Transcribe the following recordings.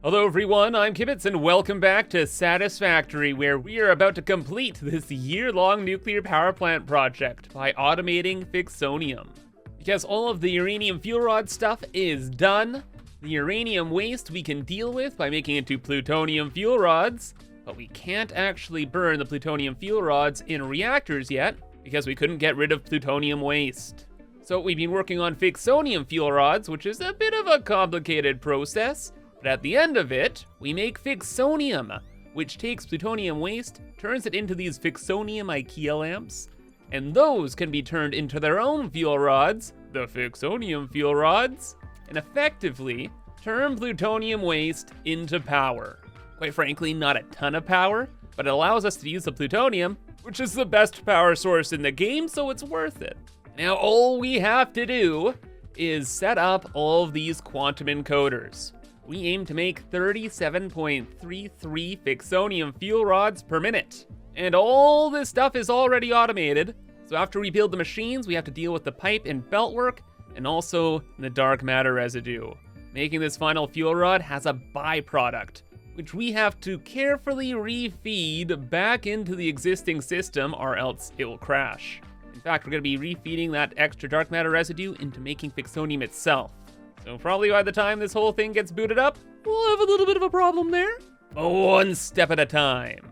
Hello everyone, I'm ImKibitz and welcome back to Satisfactory, where we are about to complete this year-long nuclear power plant project by automating Ficsonium. Because all of the uranium fuel rod stuff is done, the uranium waste we can deal with by making it into plutonium fuel rods, but we can't actually burn the plutonium fuel rods in reactors yet, because we couldn't get rid of plutonium waste. So we've been working on Ficsonium fuel rods, which is a bit of a complicated process. But at the end of it, we make Ficsonium, which takes plutonium waste, turns it into these Ficsonium IKEA lamps, and those can be turned into their own fuel rods, the Ficsonium fuel rods, and effectively turn plutonium waste into power. Quite frankly, not a ton of power, but it allows us to use the plutonium, which is the best power source in the game, so it's worth it. Now all we have to do is set up all of these quantum encoders. We aim to make 37.33 Ficsonium fuel rods per minute. And all this stuff is already automated, so after we build the machines, we have to deal with the pipe and belt work, and also the dark matter residue. Making this final fuel rod has a byproduct, which we have to carefully refeed back into the existing system, or else it will crash. In fact, we're gonna be refeeding that extra dark matter residue into making Ficsonium itself. So probably by the time this whole thing gets booted up, we'll have a little bit of a problem there. But one step at a time.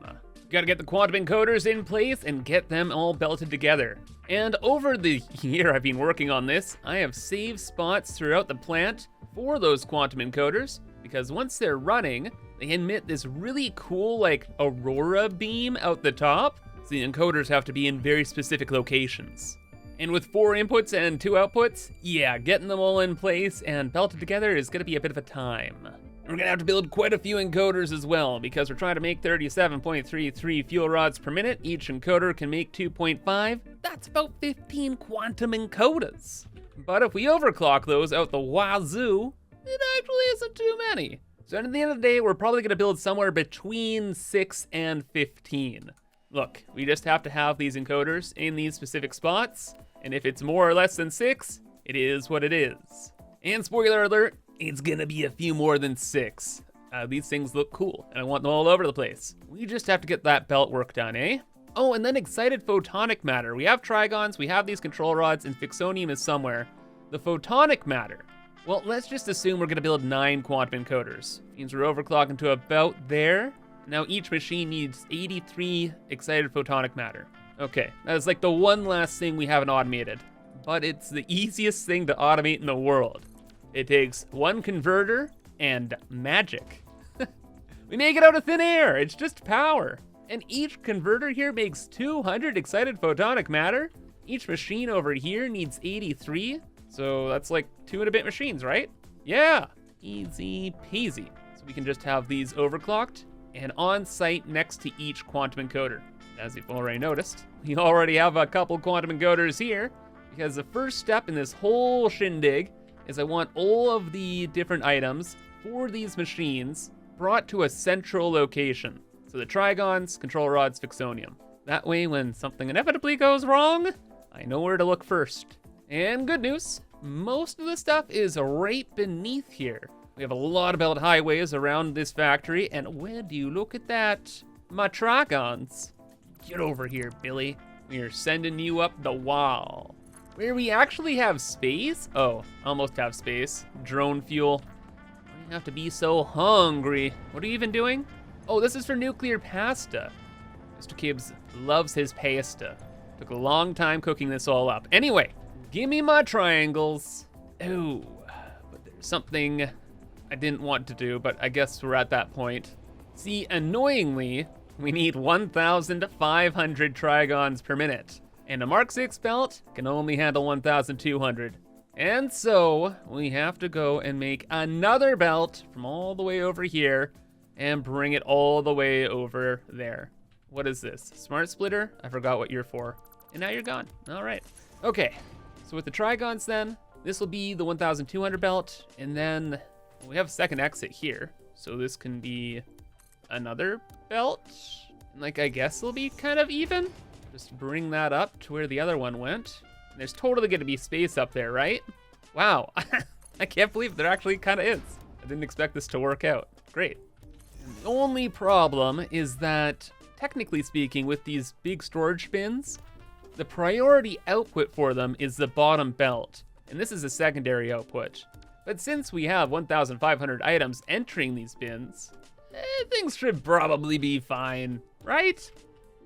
Gotta get the quantum encoders in place and get them all belted together. And over the year I've been working on this, I have saved spots throughout the plant for those quantum encoders, because once they're running, they emit this really cool like aurora beam out the top, so the encoders have to be in very specific locations. And with 4 inputs and 2 outputs, yeah, getting them all in place and belted together is gonna be a bit of a time. We're gonna have to build quite a few encoders as well, because we're trying to make 37.33 fuel rods per minute. Each encoder can make 2.5. That's about 15 quantum encoders. But if we overclock those out the wazoo, it actually isn't too many. So at the end of the day, we're probably gonna build somewhere between 6 and 15. Look, we just have to have these encoders in these specific spots, and if it's more or less than 6, it is what it is. And spoiler alert, it's gonna be a few more than 6. These things look cool, and I want them all over the place. We just have to get that belt work done, eh? Oh, and then excited photonic matter. We have Trigons, we have these control rods, and Ficsonium is somewhere. The photonic matter, well, let's just assume we're gonna build 9 quantum encoders. Means we're overclocking to about there. Now each machine needs 83 excited photonic matter. Okay, that is like the one last thing we haven't automated, but it's the easiest thing to automate in the world. It takes 1 converter and magic. We make it out of thin air, it's just power. And each converter here makes 200 excited photonic matter. Each machine over here needs 83, so that's like 2-bit machines, right? Yeah, easy peasy. So we can just have these overclocked and on site next to each quantum encoder. As you've already noticed, we already have a couple quantum encoders here, because the first step in this whole shindig is I want all of the different items for these machines brought to a central location. So the Trigons, control rods, Ficsonium. That way when something inevitably goes wrong, I know where to look first. And good news, most of the stuff is right beneath here. We have a lot of belt highways around this factory, and would you look at that? My Trigons. Get over here, Billy. We are sending you up the wall. Where we actually have space? Oh, almost have space. Drone fuel. Why do you have to be so hungry? What are you even doing? Oh, this is for nuclear pasta. Mr. Kibbs loves his pasta. Took a long time cooking this all up. Anyway, give me my triangles. Oh, but there's something I didn't want to do, but I guess we're at that point. See, annoyingly, we need 1,500 Trigons per minute, and a Mark 6 belt can only handle 1,200. And so, we have to go and make another belt from all the way over here and bring it all the way over there. What is this? Smart splitter? I forgot what you're for. And now you're gone. All right. Okay, so with the Trigons then, this will be the 1,200 belt, and then we have a second exit here, so this can be another belt. Like, I guess it'll be kind of even. Just bring that up to where the other one went. There's totally gonna be space up there, right? Wow, I can't believe there actually kind of is. I didn't expect this to work out. Great. The only problem is that, technically speaking, with these big storage bins, the priority output for them is the bottom belt, and this is a secondary output. But since we have 1,500 items entering these bins, things should probably be fine, right?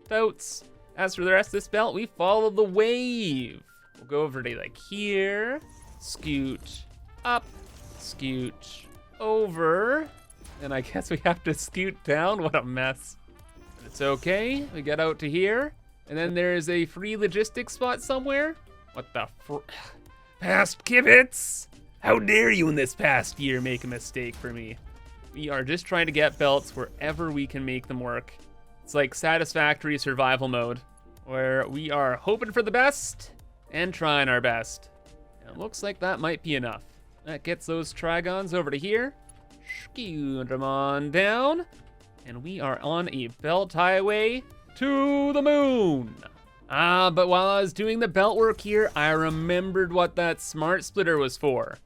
Totes. As for the rest of this belt, we follow the wave. We'll go over to like here, scoot up, scoot over, and I guess we have to scoot down. What a mess. But it's okay, we get out to here, and then there's a free logistics spot somewhere. What the past kibitz? How dare you in this past year make a mistake for me? We are just trying to get belts wherever we can make them work. It's like Satisfactory survival mode, where we are hoping for the best and trying our best. And it looks like that might be enough. That gets those Trigons over to here. Scoot them on down. And we are on a belt highway to the moon. But while I was doing the belt work here, I remembered what that smart splitter was for.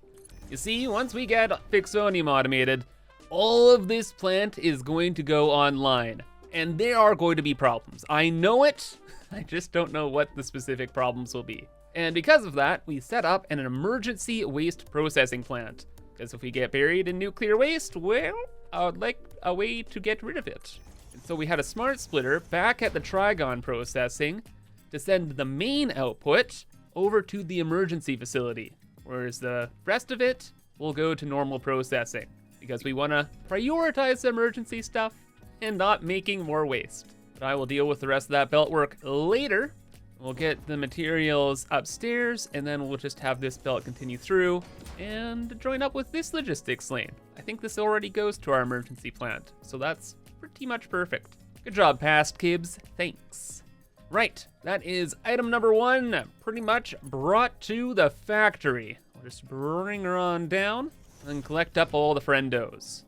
You see, once we get Ficsonium automated, all of this plant is going to go online. And there are going to be problems. I know it, I just don't know what the specific problems will be. And because of that, we set up an emergency waste processing plant. Because if we get buried in nuclear waste, well, I would like a way to get rid of it. And so we had a smart splitter back at the Trigon processing to send the main output over to the emergency facility, whereas the rest of it will go to normal processing, because we want to prioritize the emergency stuff and not making more waste. But I will deal with the rest of that belt work later. We'll get the materials upstairs, and then we'll just have this belt continue through and join up with this logistics lane. I think this already goes to our emergency plant, so that's pretty much perfect. Good job, past kibs, thanks. Right, that is item number 1, pretty much brought to the factory. We'll just bring her on down and collect up all the friendos.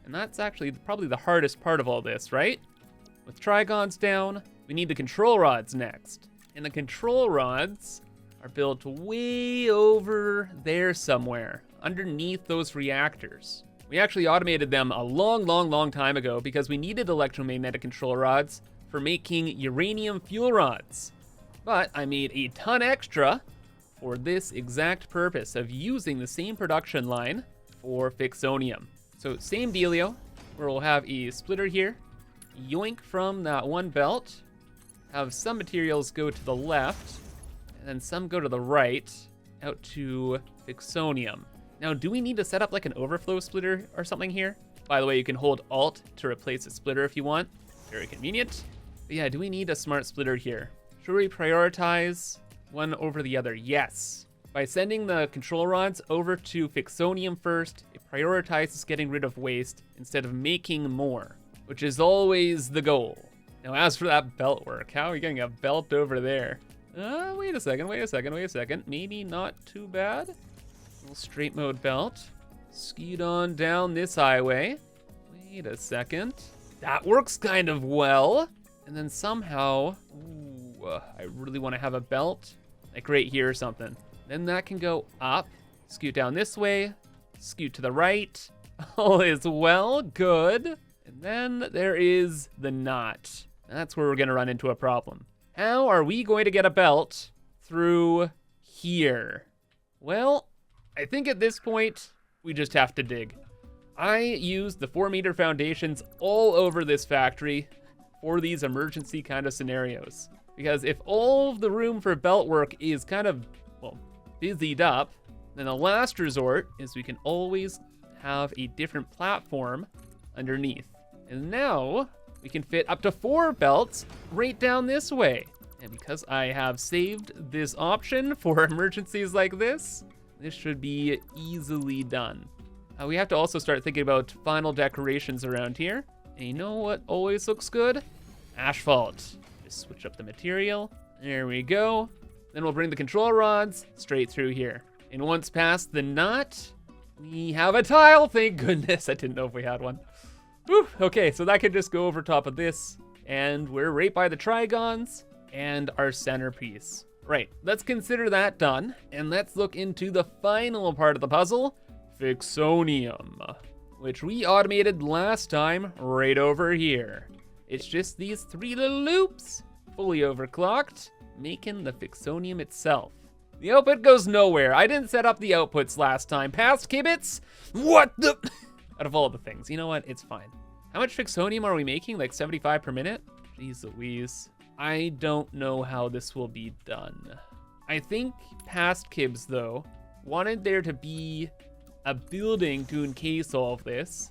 And that's actually probably the hardest part of all this, right? With Trigons down, we need the control rods next. And the control rods are built way over there somewhere, underneath those reactors. We actually automated them a long time ago because we needed electromagnetic control rods for making uranium fuel rods. But I made a ton extra for this exact purpose of using the same production line for Ficsonium. So same dealio, where we'll have a splitter here, yoink from that one belt, have some materials go to the left, and then some go to the right, out to Ficsonium. Now, do we need to set up like an overflow splitter or something here? By the way, you can hold Alt to replace a splitter if you want. Very convenient. But yeah, do we need a smart splitter here? Should we prioritize one over the other? Yes. By sending the control rods over to Ficsonium first, it prioritizes getting rid of waste instead of making more, which is always the goal. Now, as for that belt work, how are we getting a belt over there? Wait a second. Maybe not too bad. Little straight mode belt. Scoot on down this highway. Wait a second. That works kind of well. And then somehow, I really want to have a belt, like right here or something. Then that can go up, scoot down this way, scoot to the right. All is well, good. And then there is the knot. That's where we're gonna run into a problem. How are we going to get a belt through here? Well, I think at this point, we just have to dig. I used the 4-meter foundations all over this factory for these emergency kind of scenarios. Because if all of the room for belt work is kind of, well, busied up, then the last resort is we can always have a different platform underneath. And now we can fit up to 4 belts right down this way. And because I have saved this option for emergencies like this should be easily done. We have to also start thinking about final decorations around here. And you know what always looks good? Asphalt. Just switch up the material. There we go. Then we'll bring the control rods straight through here. And once past the knot, we have a tile, thank goodness. I didn't know if we had one. Whew, okay, so that could just go over top of this. And we're right by the Trigons and our centerpiece. Right, let's consider that done. And let's look into the final part of the puzzle, Ficsonium, which we automated last time right over here. It's just these 3 little loops, fully overclocked, making the Ficsonium itself. The output goes nowhere. I didn't set up the outputs last time. Past Kibitz? What the? Out of all the things, you know what? It's fine. How much Ficsonium are we making? Like 75 per minute? Jeez Louise. I don't know how this will be done. I think past Kibs, though, wanted there to be a building to encase all of this.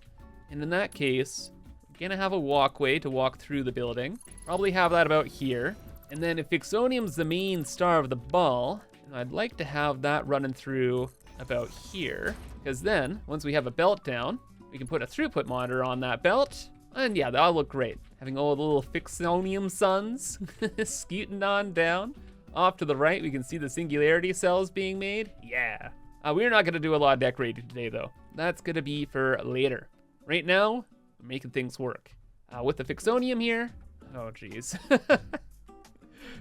And in that case, we're gonna have a walkway to walk through the building. Probably have that about here. And then if Ficsonium's the main star of the ball, I'd like to have that running through about here, because then once we have a belt down, we can put a throughput monitor on that belt, and yeah, that'll look great. Having all the little Ficsonium suns scooting on down. Off to the right, we can see the singularity cells being made. Yeah. We're not gonna do a lot of decorating today though. That's gonna be for later. Right now, we're making things work. With the Ficsonium here, oh geez.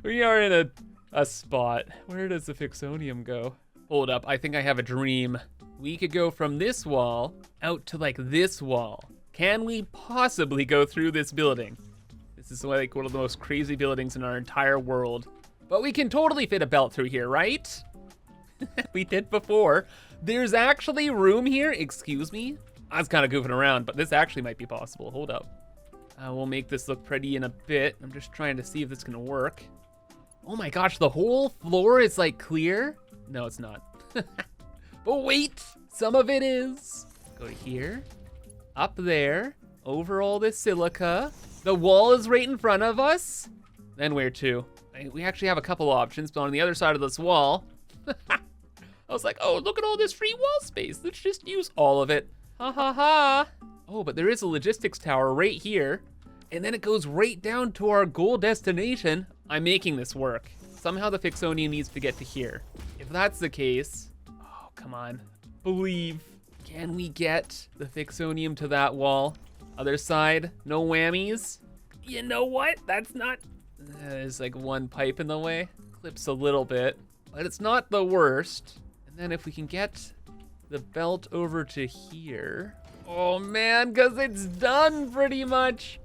We are in a spot. Where does the Ficsonium go? Hold up, I think I have a dream. We could go from this wall out to like this wall. Can we possibly go through this building? This is like one of the most crazy buildings in our entire world. But we can totally fit a belt through here, right? We did before. There's actually room here, excuse me? I was kind of goofing around, but this actually might be possible. Hold up. We'll make this look pretty in a bit. I'm just trying to see if this can work. Oh my gosh, the whole floor is like clear? No, it's not. But wait, some of it is. Go to here, up there, over all this silica. The wall is right in front of us. Then where to? We actually have a couple options, but on the other side of this wall, I was like, oh, look at all this free wall space. Let's just use all of it. Ha ha ha. Oh, but there is a logistics tower right here. And then it goes right down to our goal destination. I'm making this work. Somehow the Ficsonium needs to get to here. If that's the case, oh, come on, believe. Can we get the Ficsonium to that wall? Other side, no whammies. You know what? That's not, there's like one pipe in the way. Clips a little bit, but it's not the worst. And then if we can get the belt over to here. Oh man, cause it's done pretty much.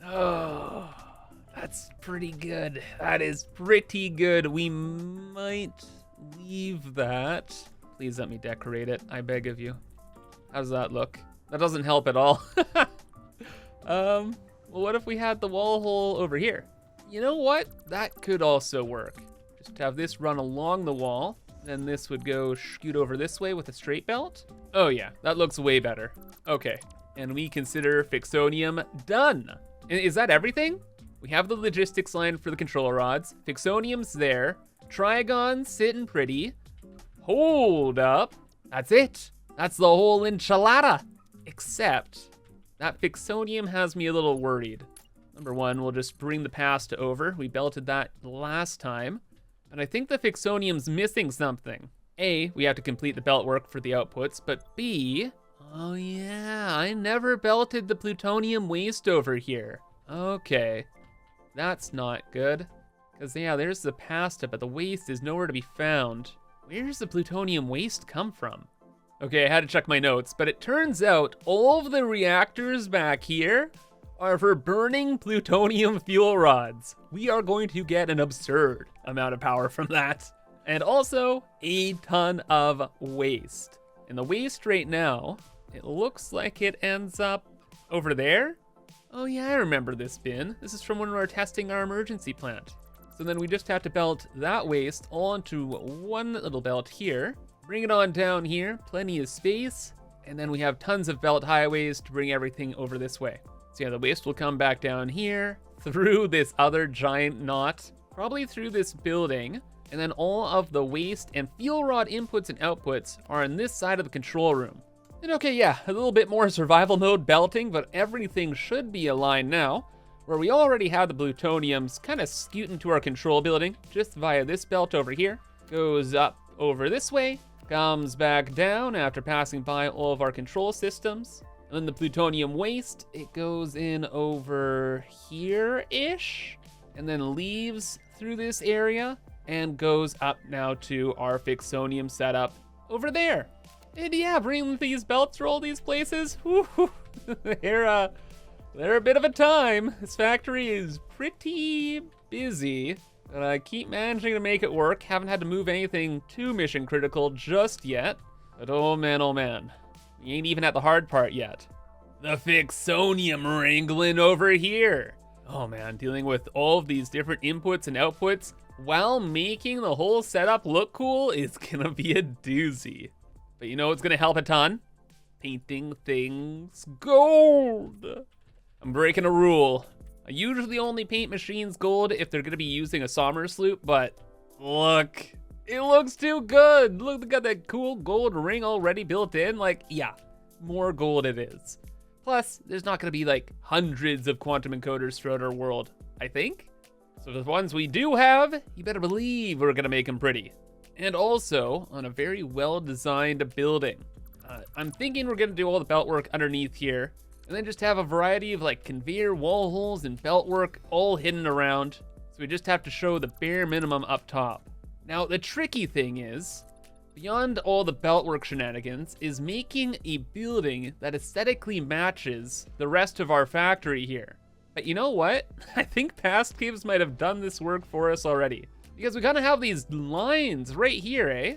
Oh, that's pretty good. That is pretty good. We might leave that. Please let me decorate it, I beg of you. How does that look? That doesn't help at all. Well, what if we had the wall hole over here? You know what? That could also work. Just have this run along the wall, then this would go scoot over this way with a straight belt. Oh yeah, that looks way better. Okay, and we consider Ficsonium done. Is that everything? We have the logistics line for the control rods. Ficsonium's there. Trigon sitting pretty. Hold up. That's it. That's the whole enchilada. Except that Ficsonium has me a little worried. Number one, we'll just bring the pasta over. We belted that last time. But I think the Ficsonium's missing something. A, we have to complete the belt work for the outputs, but B, oh yeah, I never belted the plutonium waste over here. Okay, that's not good. Cause yeah, there's the pasta, but the waste is nowhere to be found. Where does the plutonium waste come from? Okay, I had to check my notes, but it turns out all of the reactors back here are for burning plutonium fuel rods. We are going to get an absurd amount of power from that. And also a ton of waste. And the waste right now, it looks like it ends up over there. Oh yeah, I remember this bin. This is from when we were testing our emergency plant. So then we just have to belt that waste onto one little belt here, bring it on down here, plenty of space, and then we have tons of belt highways to bring everything over this way. So yeah, the waste will come back down here, through this other giant knot, probably through this building, and then all of the waste and fuel rod inputs and outputs are on this side of the control room. And okay, yeah, a little bit more survival mode belting, but everything should be aligned now, where we already have the plutoniums kind of scooting to our control building, just via this belt over here, goes up over this way, comes back down after passing by all of our control systems, and then the plutonium waste, it goes in over here-ish, and then leaves through this area, and goes up now to our Ficsonium setup over there. And yeah, bringing these belts for all these places, whew, they're a bit of a time. This factory is pretty busy, but I keep managing to make it work. Haven't had to move anything too mission critical just yet. But oh man, we ain't even at the hard part yet. The Ficsonium wrangling over here. Oh man, dealing with all of these different inputs and outputs while making the whole setup look cool is gonna be a doozy. But you know what's gonna help a ton? Painting things gold. I'm breaking a rule. I usually only paint machines gold if they're gonna be using a Somers loop, but look, it looks too good. Look, they got that cool gold ring already built in. Like, yeah, more gold it is. Plus, there's not gonna be like hundreds of quantum encoders throughout our world, I think. So the ones we do have, you better believe we're gonna make them pretty. And also on a very well-designed building. I'm thinking we're gonna do all the belt work underneath here, and then just have a variety of like conveyor wall holes and belt work all hidden around. So we just have to show the bare minimum up top. Now, the tricky thing is, beyond all the belt work shenanigans, is making a building that aesthetically matches the rest of our factory here. But you know what? I think past caves might have done this work for us already. Because we kind of have these lines right here, eh?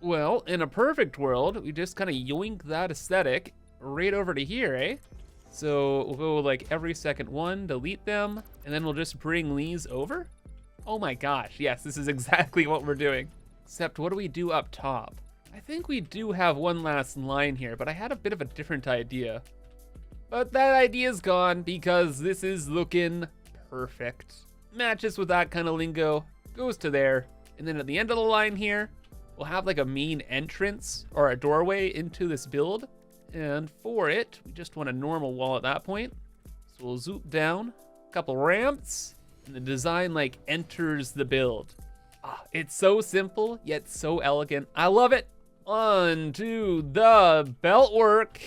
Well, in a perfect world, we just kind of yoink that aesthetic right over to here, eh? So we'll go like every second one, delete them, and then we'll just bring these over? Oh my gosh, yes, this is exactly what we're doing. Except what do we do up top? I think we do have one last line here, but I had a bit of a different idea. But that idea's gone because this is looking perfect. Matches with that kind of lingo. Goes to there, and then at the end of the line here, we'll have like a main entrance or a doorway into this build, and for it, we just want a normal wall at that point. So we'll zoop down, a couple ramps, and the design like enters the build. It's so simple, yet so elegant. I love it. On to the belt work.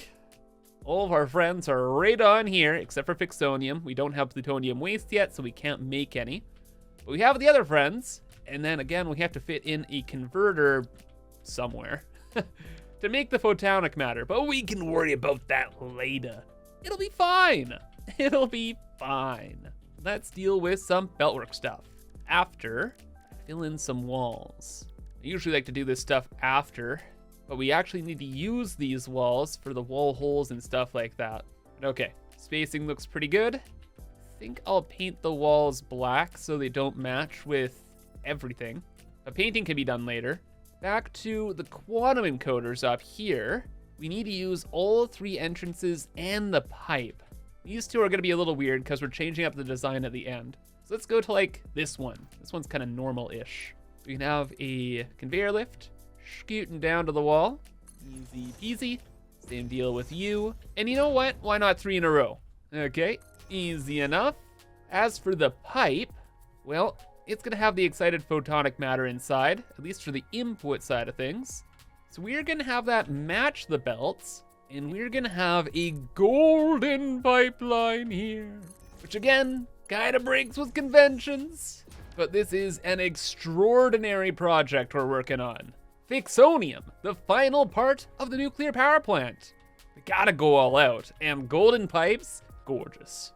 All of our friends are right on here, except for Ficsonium. We don't have plutonium waste yet, so we can't make any. But we have the other friends, and then again, we have to fit in a converter somewhere to make the photonic matter, but we can worry about that later. It'll be fine. It'll be fine. Let's deal with some beltwork stuff. After, fill in some walls. I usually like to do this stuff after, but we actually need to use these walls for the wall holes and stuff like that. Okay, spacing looks pretty good. I think I'll paint the walls black so they don't match with everything. But painting can be done later. Back to the quantum encoders up here. We need to use all three entrances and the pipe. These two are gonna be a little weird because we're changing up the design at the end. So let's go to like this one. This one's kind of normal-ish. We can have a conveyor lift, scooting down to the wall. Easy peasy. Same deal with you. And you know what? Why not 3 in a row? Okay. Easy enough. As for the pipe, well, it's gonna have the excited photonic matter inside, at least for the input side of things. So we're gonna have that match the belts, and we're gonna have a golden pipeline here, which again, kinda breaks with conventions, but this is an extraordinary project we're working on. Ficsonium, the final part of the nuclear power plant. We gotta go all out, and golden pipes, gorgeous.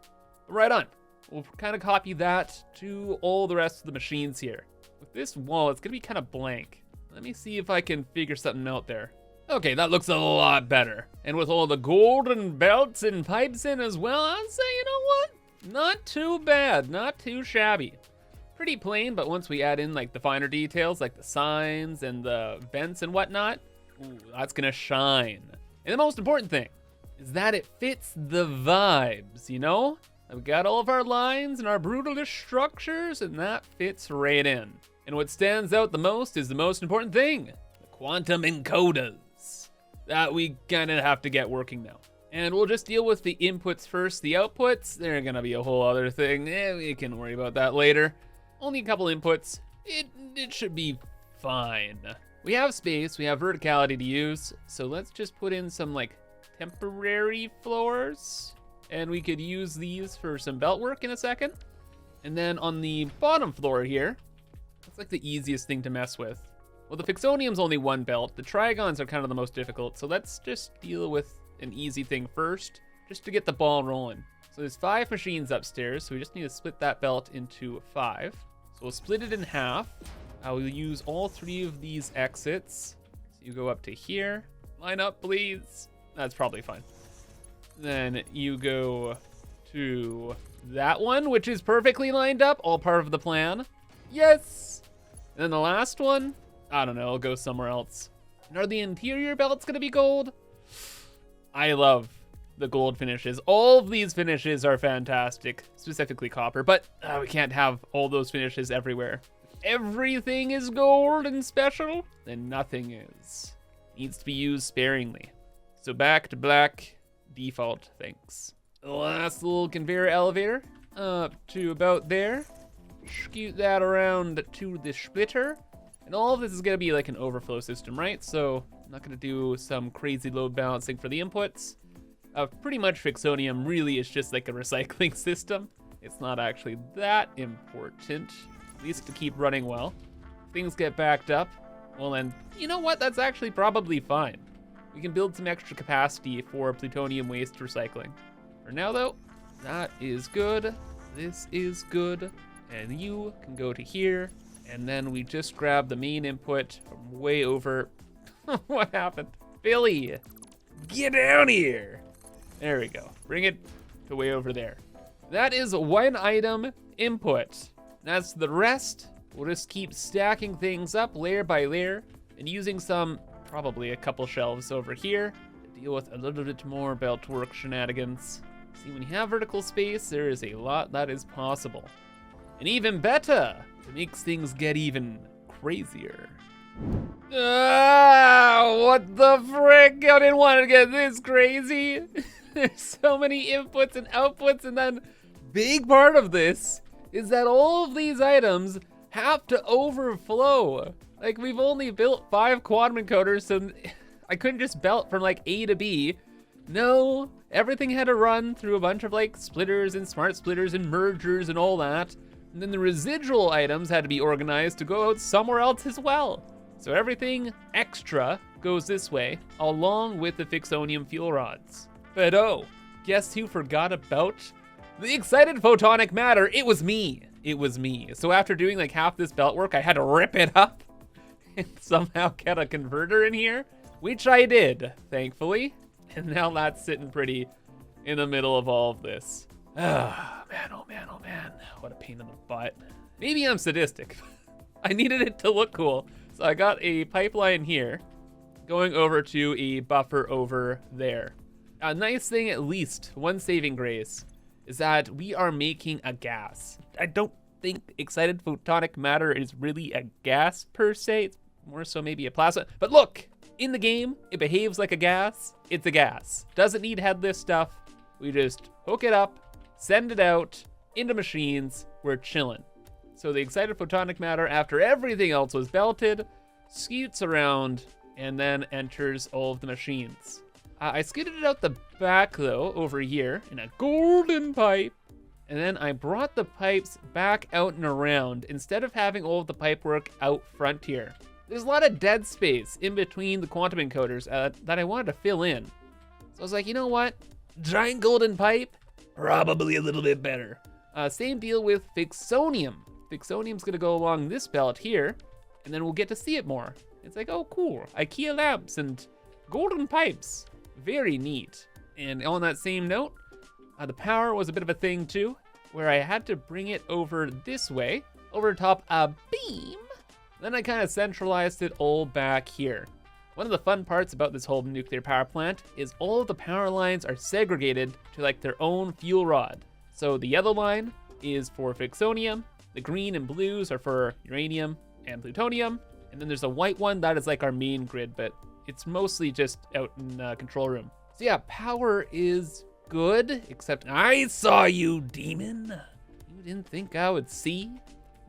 Right on. We'll kind of copy that to all the rest of the machines here. With this wall, it's gonna be kind of blank. Let me see if I can figure something out there. Okay, that looks a lot better. And with all the golden belts and pipes in as well, I'd say, you know what? Not too bad, not too shabby. Pretty plain, but once we add in like the finer details, like the signs and the vents and whatnot, ooh, that's gonna shine. And the most important thing is that it fits the vibes, you know? We've got all of our lines and our brutalish structures, and that fits right in. And what stands out the most is the most important thing, the quantum encoders. That we kinda have to get working now. And we'll just deal with the inputs first. The outputs, they're gonna be a whole other thing. We can worry about that later. Only a couple inputs. It should be fine. We have space, we have verticality to use, so let's just put in some like temporary floors. And we could use these for some belt work in a second. And then on the bottom floor here, it's like the easiest thing to mess with. Well, the Ficsonium's only one belt. The Trigons are kind of the most difficult, so let's just deal with an easy thing first, just to get the ball rolling. So there's 5 machines upstairs, so we just need to split that belt into 5. So we'll split it in half. We'll use all 3 of these exits. So you go up to here. Line up, please. That's probably fine. Then you go to that one, which is perfectly lined up, all part of the plan. Yes! And then the last one, I don't know, I'll go somewhere else. And are the interior belts gonna be gold? I love the gold finishes. All of these finishes are fantastic, specifically copper, but we can't have all those finishes everywhere. If everything is gold and special, then nothing is. Needs to be used sparingly. So back to black default, thanks. The last little conveyor elevator up to about there. Scoot that around to the splitter. And all of this is gonna be like an overflow system, right? So I'm not gonna do some crazy load balancing for the inputs. Pretty much Ficsonium really is just like a recycling system. It's not actually that important, at least to keep running well. If things get backed up, well then, you know what? That's actually probably fine. We can build some extra capacity for plutonium waste recycling. For now though, that is good. This is good. And you can go to here. And then we just grab the main input from way over. What happened? Billy, get down here. There we go. Bring it to way over there. That is 1 item input. That's the rest. We'll just keep stacking things up layer by layer and using probably a couple shelves over here to deal with a little bit more belt work shenanigans. See, when you have vertical space, there is a lot that is possible. And even better, it makes things get even crazier. What the frick? I didn't want to get this crazy. There's so many inputs and outputs, and then big part of this is that all of these items have to overflow. Like, we've only built 5 quantum encoders, so I couldn't just belt from like A to B. No, everything had to run through a bunch of like splitters and smart splitters and mergers and all that. And then the residual items had to be organized to go out somewhere else as well. So everything extra goes this way, along with the Ficsonium Fuel Rods. But oh, guess who forgot about the excited photonic matter? It was me. It was me. So after doing like half this belt work, I had to rip it up and somehow get a converter in here, which I did, thankfully. And now that's sitting pretty in the middle of all of this. Ah, man, oh man, oh man. What a pain in the butt. Maybe I'm sadistic. I needed it to look cool. So I got a pipeline here going over to a buffer over there. A nice thing, at least, one saving grace, is that we are making a gas. I don't think excited photonic matter is really a gas per se. It's more so maybe a plasma. But look, in the game, it behaves like a gas. It's a gas. Doesn't need headless stuff. We just hook it up, send it out into machines. We're chilling. So the excited photonic matter, after everything else was belted, scoots around and then enters all of the machines. I scooted it out the back though, over here in a golden pipe. And then I brought the pipes back out and around instead of having all of the pipe work out front here. There's a lot of dead space in between the quantum encoders that I wanted to fill in. So I was like, you know what? Giant golden pipe, probably a little bit better. Same deal with Ficsonium. Ficsonium's gonna go along this belt here, and then we'll get to see it more. It's like, oh cool, IKEA lamps and golden pipes. Very neat. And on that same note, the power was a bit of a thing too, where I had to bring it over this way, over top a beam. Then I kind of centralized it all back here. One of the fun parts about this whole nuclear power plant is all of the power lines are segregated to like their own fuel rod. So the yellow line is for Ficsonium, the green and blues are for uranium and plutonium, and then there's a white one that is like our main grid, but it's mostly just out in the control room. So yeah, power is good, except I saw you, demon. You didn't think I would see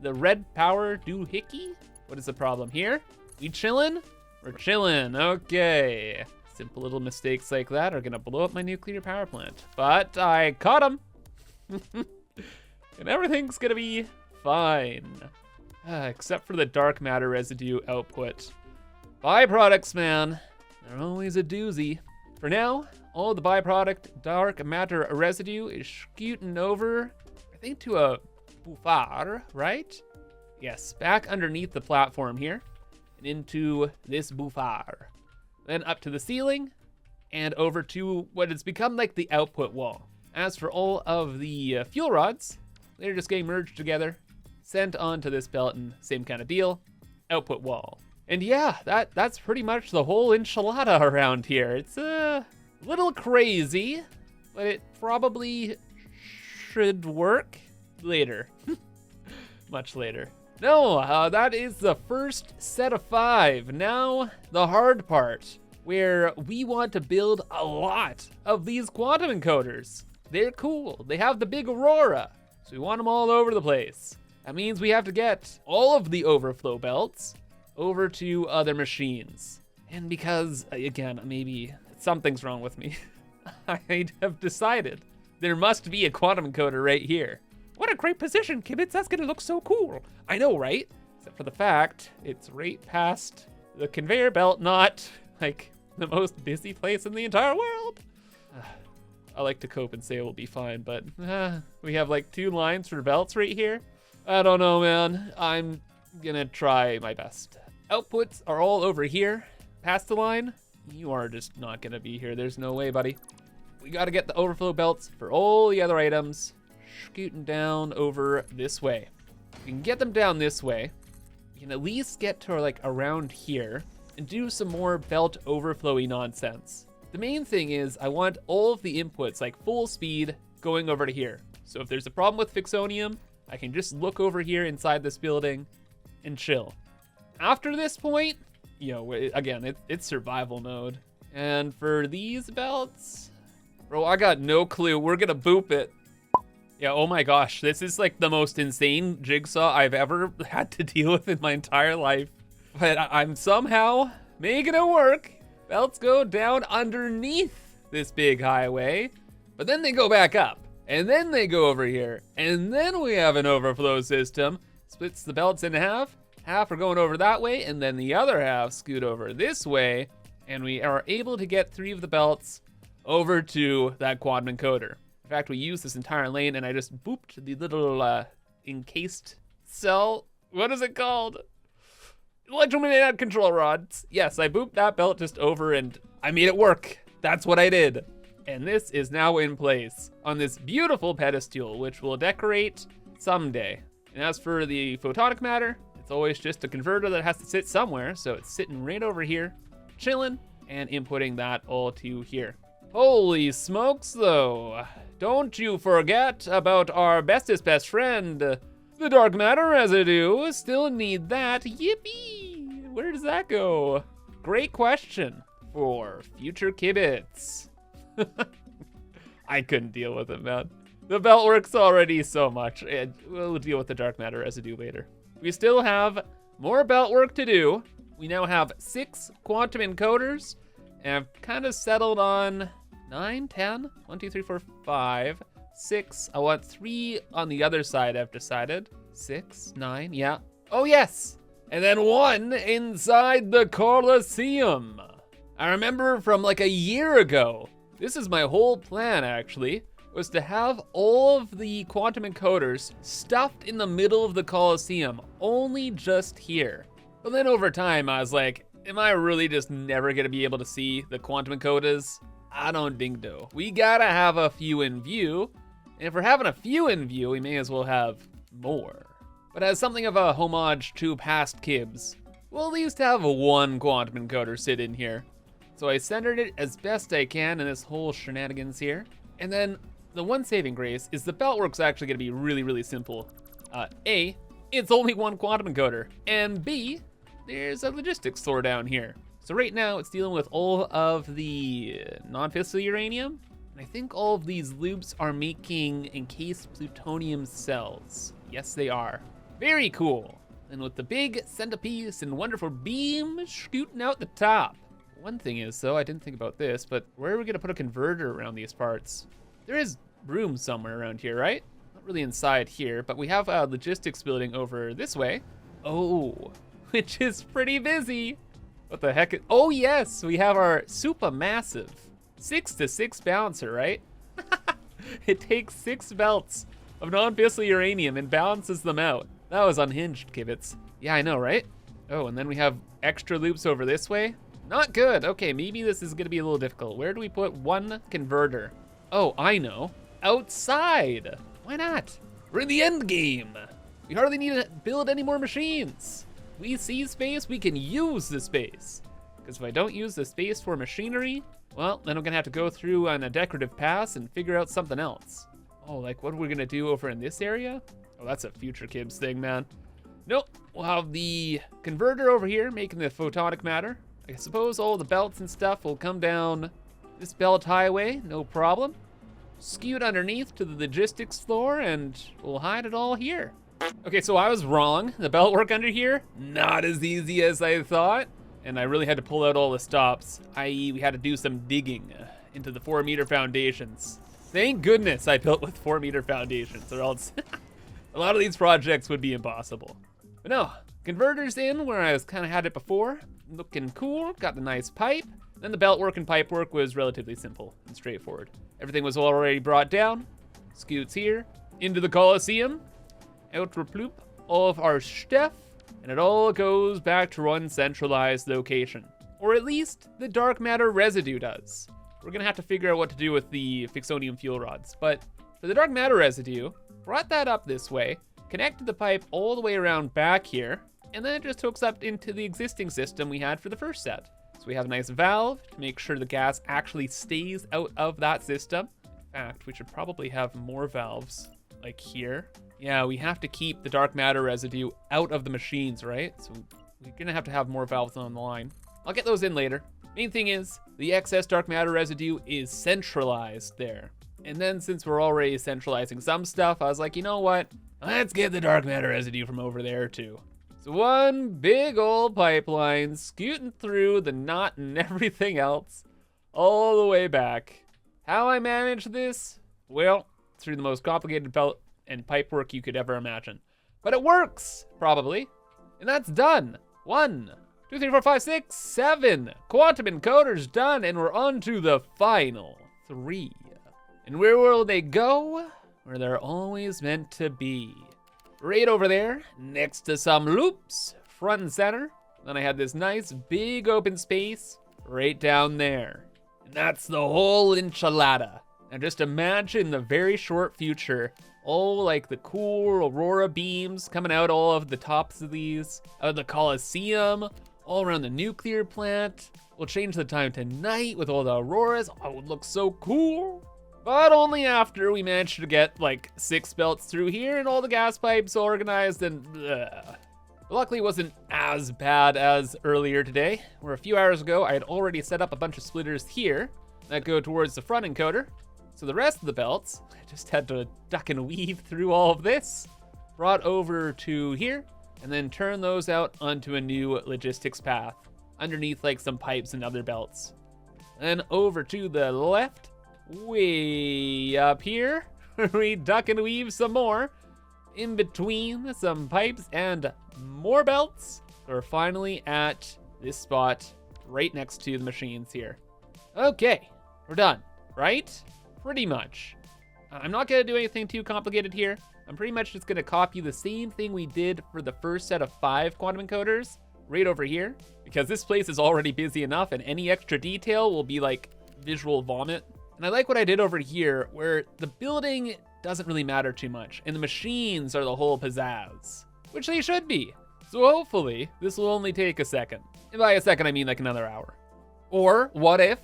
the red power doohickey? What is the problem here? We chillin'? We're chillin', okay. Simple little mistakes like that are gonna blow up my nuclear power plant. But I caught him. And everything's gonna be fine. Except for the dark matter residue output. Byproducts, man. They're always a doozy. For now, all the byproduct dark matter residue is scooting over, I think, to a buffer, right? Yes, back underneath the platform here and into this buffer. Then up to the ceiling and over to what has become like the output wall. As for all of the fuel rods, they're just getting merged together, sent onto this belt, and same kind of deal, output wall. And yeah, that's pretty much the whole enchilada around here. It's a little crazy, but it probably should work later. Much later. No, that is the first set of 5. Now, the hard part, where we want to build a lot of these quantum encoders. They're cool. They have the big aurora, so we want them all over the place. That means we have to get all of the overflow belts over to other machines. And because, again, maybe something's wrong with me, I have decided there must be a quantum encoder right here. What a great position, Kibitz. That's gonna look so cool. I know, right? Except for the fact it's right past the conveyor belt, not like the most busy place in the entire world. I like to cope and say it will be fine, but we have like 2 lines for belts right here. I don't know, man. I'm gonna try my best. Outputs are all over here, past the line. You are just not gonna be here. There's no way, buddy. We gotta get the overflow belts for all the other items, scooting down over this way. We can get them down this way. We can at least get to like around here and do some more belt overflowy nonsense. The main thing is I want all of the inputs, like full speed, going over to here. So if there's a problem with Ficsonium, I can just look over here inside this building and chill. After this point, you know, again, it's survival mode. And for these belts, bro, I got no clue. We're gonna boop it. Yeah, oh my gosh, this is like the most insane jigsaw I've ever had to deal with in my entire life. But I'm somehow making it work. Belts go down underneath this big highway, but then they go back up, and then they go over here, and then we have an overflow system. Splits the belts in half. Half are going over that way, and then the other half scoot over this way, and we are able to get 3 of the belts over to that quantum encoder. In fact, we used this entire lane, and I just booped the little encased cell. What is it called? Electromagnetic control rods. Yes, I booped that belt just over, and I made it work. That's what I did. And this is now in place on this beautiful pedestal, which we'll decorate someday. And as for the photonic matter, it's always just a converter that has to sit somewhere, so it's sitting right over here, chilling, and inputting that all to here. Holy smokes, though. Don't you forget about our bestest best friend, the dark matter residue. Still need that. Yippee! Where does that go? Great question for future Kibitz. I couldn't deal with it, man. The belt works already so much, and we'll deal with the dark matter residue later. We still have more belt work to do. We now have 6 quantum encoders, and I've kind of settled on 9, 10, 1, 2, 3, 4, 5, 6. I want 3 on the other side, I've decided. 6, 9, yeah. Oh yes! And then 1 inside the Coliseum. I remember from like a year ago, this is my whole plan actually, was to have all of the quantum encoders stuffed in the middle of the Coliseum, only just here. But then over time, I was like, am I really just never gonna be able to see the quantum encoders? I don't think so. We gotta have a few in view. And if we're having a few in view, we may as well have more. But as something of a homage to past Kibs, we'll at least have 1 quantum encoder sit in here. So I centered it as best I can in this whole shenanigans here. And then the one saving grace is the belt work's actually gonna be really, really simple. A, it's only 1 quantum encoder. And B, there's a logistics store down here. So right now it's dealing with all of the non-fissile uranium. And I think all of these loops are making encased plutonium cells. Yes, they are. Very cool. And with the big centerpiece and wonderful beam scooting out the top. One thing is, though, I didn't think about this, but where are we gonna put a converter around these parts? There is room somewhere around here, right? Not really inside here, but we have a logistics building over this way. Oh, which is pretty busy. What the heck? Oh yes, we have our supermassive 6-to-6 balancer, right? It takes 6 belts of non-fissile uranium and balances them out. That was unhinged, Kibitz. Yeah, I know, right? Oh, and then we have extra loops over this way. Not good. Okay, maybe this is gonna be a little difficult. Where do we put one converter? Oh, I know. Outside. Why not? We're in the end game. We hardly need to build any more machines. We see space, we can use the space. Because if I don't use the space for machinery, well, then I'm gonna have to go through on a decorative pass and figure out something else. Oh, like what are we gonna do over in this area? Oh, that's a future Kibs thing, man. Nope, we'll have the converter over here making the photonic matter. I suppose all the belts and stuff will come down this belt highway, no problem. Scoot underneath to the logistics floor and we'll hide it all here. Okay, so I was wrong. The belt work under here, not as easy as I thought. And I really had to pull out all the stops, i.e. we had to do some digging into the 4-meter foundations. Thank goodness I built with 4-meter foundations, or else a lot of these projects would be impossible. But no, converters in where I was kind of had it before. Looking cool, got the nice pipe. Then the belt work and pipe work was relatively simple and straightforward. Everything was already brought down. Scoots here, into the Coliseum. Out reploop all of our stuff. And it all goes back to one centralized location. Or at least the dark matter residue does. We're gonna have to figure out what to do with the Ficsonium Fuel Rods. But for the dark matter residue, brought that up this way, connected the pipe all the way around back here, and then it just hooks up into the existing system we had for the first set. So we have a nice valve to make sure the gas actually stays out of that system. In fact, we should probably have more valves like here. Yeah, we have to keep the dark matter residue out of the machines, right? So we're gonna have to have more valves on the line. I'll get those in later. Main thing is, the excess dark matter residue is centralized there. And then since we're already centralizing some stuff, I was like, you know what? Let's get the dark matter residue from over there too. So one big old pipeline scooting through the knot and everything else all the way back. How I managed this? Well, through the most complicated belt and pipe work you could ever imagine. But it works, probably. And that's done. 1, 2, 3, 4, 5, 6, 7. Quantum encoders done, and we're on to the final 3. And where will they go? Where they're always meant to be. Right over there, next to some loops, front and center. Then I had this nice big open space right down there. And that's the whole enchilada. Now just imagine the very short future, all like the cool aurora beams coming out all of the tops of these, out of the Coliseum, all around the nuclear plant. We'll change the time to night with all the auroras. Oh, it would look so cool. But only after we managed to get like 6 belts through here and all the gas pipes organized and luckily it wasn't as bad as earlier today, where a few hours ago I had already set up a bunch of splitters here that go towards the front encoder. So the rest of the belts, I just had to duck and weave through all of this, brought over to here, and then turn those out onto a new logistics path, underneath like some pipes and other belts. Then over to the left, way up here, we duck and weave some more, in between some pipes and more belts. So we're finally at this spot, right next to the machines here. Okay, we're done, right? Pretty much. I'm not gonna do anything too complicated here. I'm pretty much just gonna copy the same thing we did for the first set of 5 quantum encoders right over here, because this place is already busy enough and any extra detail will be like visual vomit. And I like what I did over here where the building doesn't really matter too much and the machines are the whole pizzazz, which they should be. So hopefully this will only take a second. And by a second, I mean like another hour. Or what if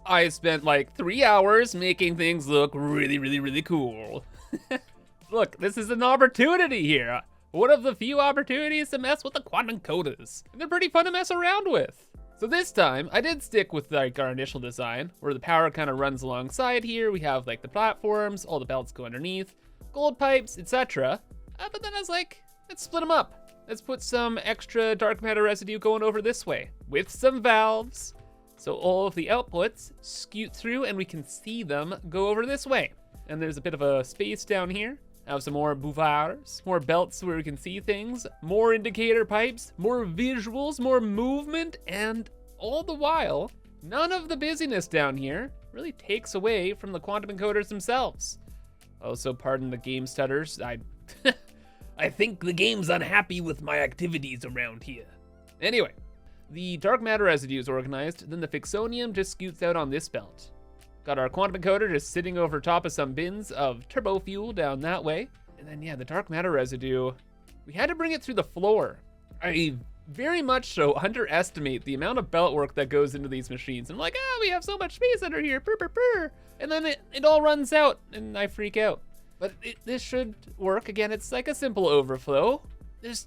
I spent like 3 hours making things look really, really, really cool. Look, this is an opportunity here. One of the few opportunities to mess with the quantum encoders. And they're pretty fun to mess around with. So this time, I did stick with like our initial design, where the power kind of runs alongside here. We have like the platforms, all the belts go underneath, gold pipes, etc. But then I was like, let's split them up. Let's put some extra dark matter residue going over this way, with some valves. So all of the outputs scoot through and we can see them go over this way. And there's a bit of a space down here Have some more bouvards, more belts where we can see things, more indicator pipes, more visuals, more movement, and all the while, none of the busyness down here really takes away from the quantum encoders themselves. Also, pardon the game stutters. I think the game's unhappy with my activities around here. Anyway, the dark matter residue is organized, then the Ficsonium just scoots out on this belt. Got our quantum encoder just sitting over top of some bins of turbo fuel down that way. And then yeah, the dark matter residue, we had to bring it through the floor. I very much so underestimate the amount of belt work that goes into these machines. I'm like, we have so much space under here, purr, purr, purr. And then it all runs out and I freak out. But this should work. Again, it's like a simple overflow. There's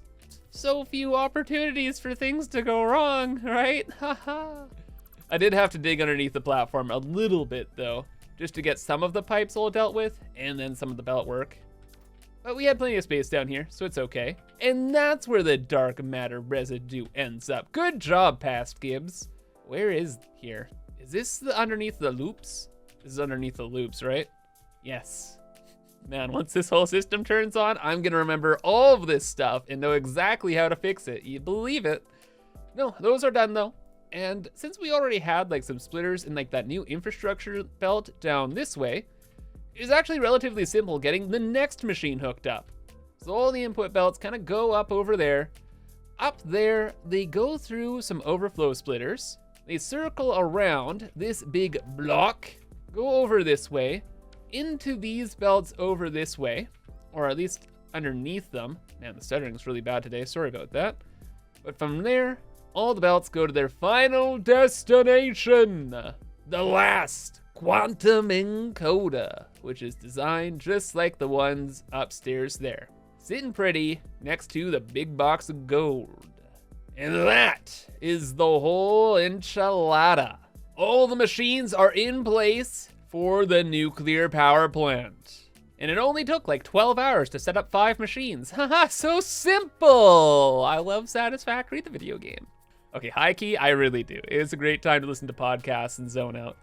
so few opportunities for things to go wrong, right? Haha. I did have to dig underneath the platform a little bit though, just to get some of the pipes all dealt with and then some of the belt work. But we had plenty of space down here, so it's okay. And that's where the dark matter residue ends up. Good job, Past Gibbs. Where is here? Is this underneath the loops? This is underneath the loops, right? Yes. Man, once this whole system turns on, I'm gonna remember all of this stuff and know exactly how to fix it. You believe it? No, those are done though. And since we already had like some splitters and like that new infrastructure belt down this way, it was actually relatively simple getting the next machine hooked up. So all the input belts kind of go up over there. Up there, they go through some overflow splitters. They circle around this big block, go over this way, into these belts over this way, or at least underneath them. Man, the stuttering's really bad today, sorry about that. But from there, all the belts go to their final destination, the last quantum encoder, which is designed just like the ones upstairs there, sitting pretty next to the big box of gold. And that is the whole enchilada. All the machines are in place for the nuclear power plant. And it only took like 12 hours to set up 5 machines. Haha, so simple. I love Satisfactory, the video game. Okay, high key, I really do. It's a great time to listen to podcasts and zone out.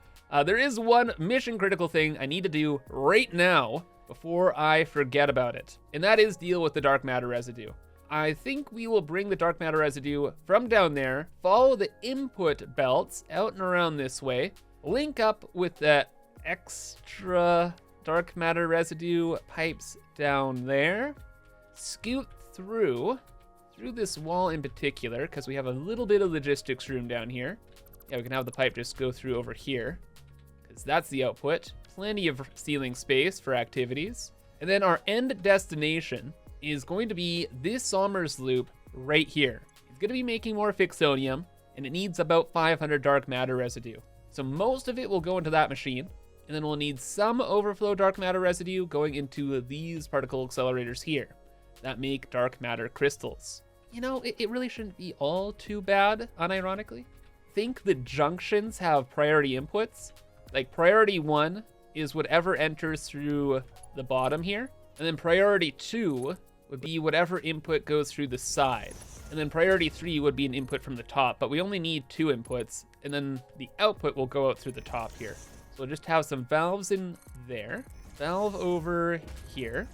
There is one mission critical thing I need to do right now before I forget about it. And that is deal with the dark matter residue. I think we will bring the dark matter residue from down there, follow the input belts out and around this way, link up with that extra dark matter residue pipes down there, scoot through this wall in particular, because we have a little bit of logistics room down here. Yeah, we can have the pipe just go through over here, because that's the output. Plenty of ceiling space for activities. And then our end destination is going to be this Somers loop right here. It's going to be making more Ficsonium, and it needs about 500 dark matter residue. So most of it will go into that machine, and then we'll need some overflow dark matter residue going into these particle accelerators here that make dark matter crystals. You know, it really shouldn't be all too bad, unironically. Think the junctions have priority inputs. Like priority 1 is whatever enters through the bottom here, and then priority 2 would be whatever input goes through the side. And then priority 3 would be an input from the top, but we only need 2 inputs, and then the output will go out through the top here. So we'll just have some valves in there, valve over here.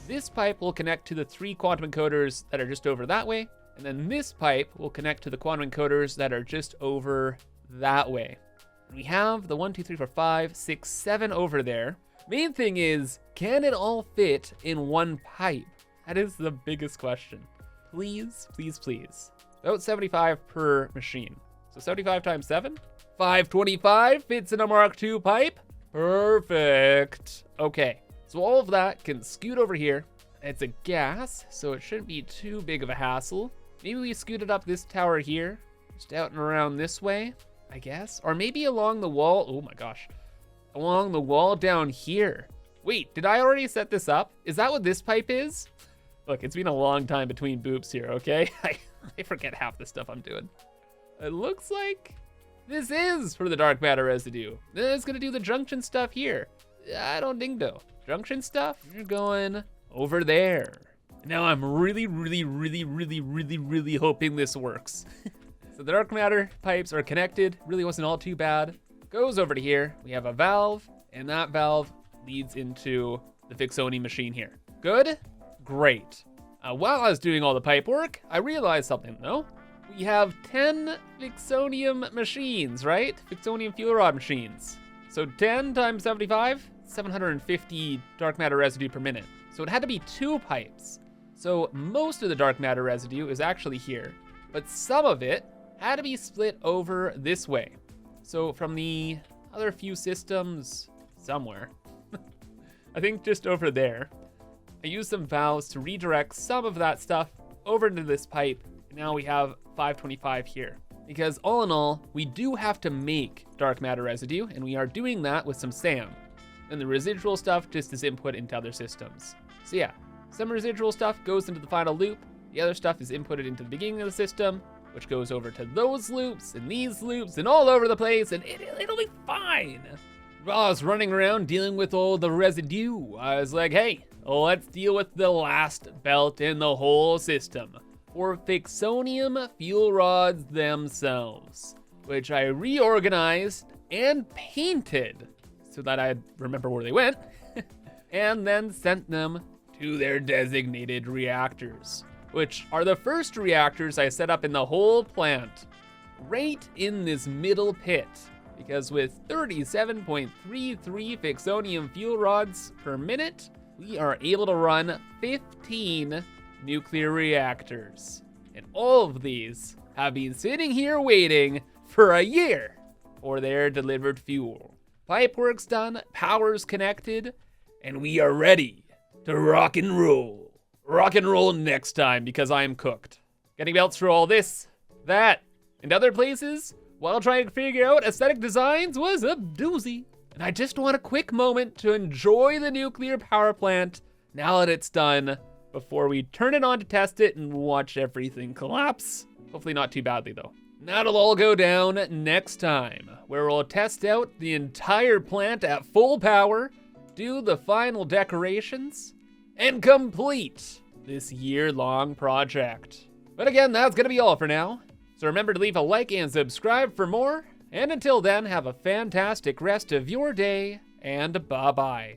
This pipe will connect to the 3 quantum encoders that are just over that way, and then this pipe will connect to the quantum encoders that are just over that way. We have the 1, 2, 3, 4, 5, 6, 7 over there. Main thing is, can it all fit in one pipe? That is the biggest question. Please, please, please. About 75 per machine. So 75 times 7? 525 fits in a Mark II pipe. Perfect. Okay, so all of that can scoot over here. It's a gas, so it shouldn't be too big of a hassle. Maybe we scoot it up this tower here, just out and around this way, I guess. Or maybe along the wall, oh my gosh, along the wall down here. Wait, did I already set this up? Is that what this pipe is? Look, it's been a long time between boops here, okay? I forget half the stuff I'm doing. It looks like this is for the dark matter residue. Then it's gonna do the junction stuff here. I don't think so. Junction stuff, you're going over there. Now I'm really hoping this works. So the dark matter pipes are connected. Really wasn't all too bad. Goes over to here. We have a valve, and that valve leads into the Ficsonium machine here. Good? Great. While I was doing all the pipe work, I realized something though. We have 10 Ficsonium machines, right? Ficsonium Fuel Rod machines. So 10 times 75, 750 dark matter residue per minute. So it had to be 2 pipes. So most of the dark matter residue is actually here, but some of it had to be split over this way. So from the other few systems, somewhere, I think just over there, I used some valves to redirect some of that stuff over into this pipe. Now we have 525 here. Because all in all, we do have to make dark matter residue, and we are doing that with some SAM. And the residual stuff just is input into other systems. So yeah, some residual stuff goes into the final loop, the other stuff is inputted into the beginning of the system, which goes over to those loops, and these loops, and all over the place, and it'll be fine. While I was running around dealing with all the residue, I was like, hey, let's deal with the last belt in the whole system. For Ficsonium Fuel Rods themselves, which I reorganized and painted so that I'd remember where they went, and then sent them to their designated reactors, which are the first reactors I set up in the whole plant, right in this middle pit, because with 37.33 Ficsonium Fuel Rods per minute, we are able to run 15 nuclear reactors. And all of these have been sitting here waiting for a year for their delivered fuel. Pipework's done, power's connected, and we are ready to rock and roll. Rock and roll next time because I am cooked. Getting belts for all this, that, and other places while trying to figure out aesthetic designs was a doozy. And I just want a quick moment to enjoy the nuclear power plant now that it's done, before we turn it on to test it and watch everything collapse. Hopefully not too badly though. That'll all go down next time, where we'll test out the entire plant at full power, do the final decorations, and complete this year-long project. But again, that's gonna be all for now. So remember to leave a like and subscribe for more. And until then, have a fantastic rest of your day, and bye-bye.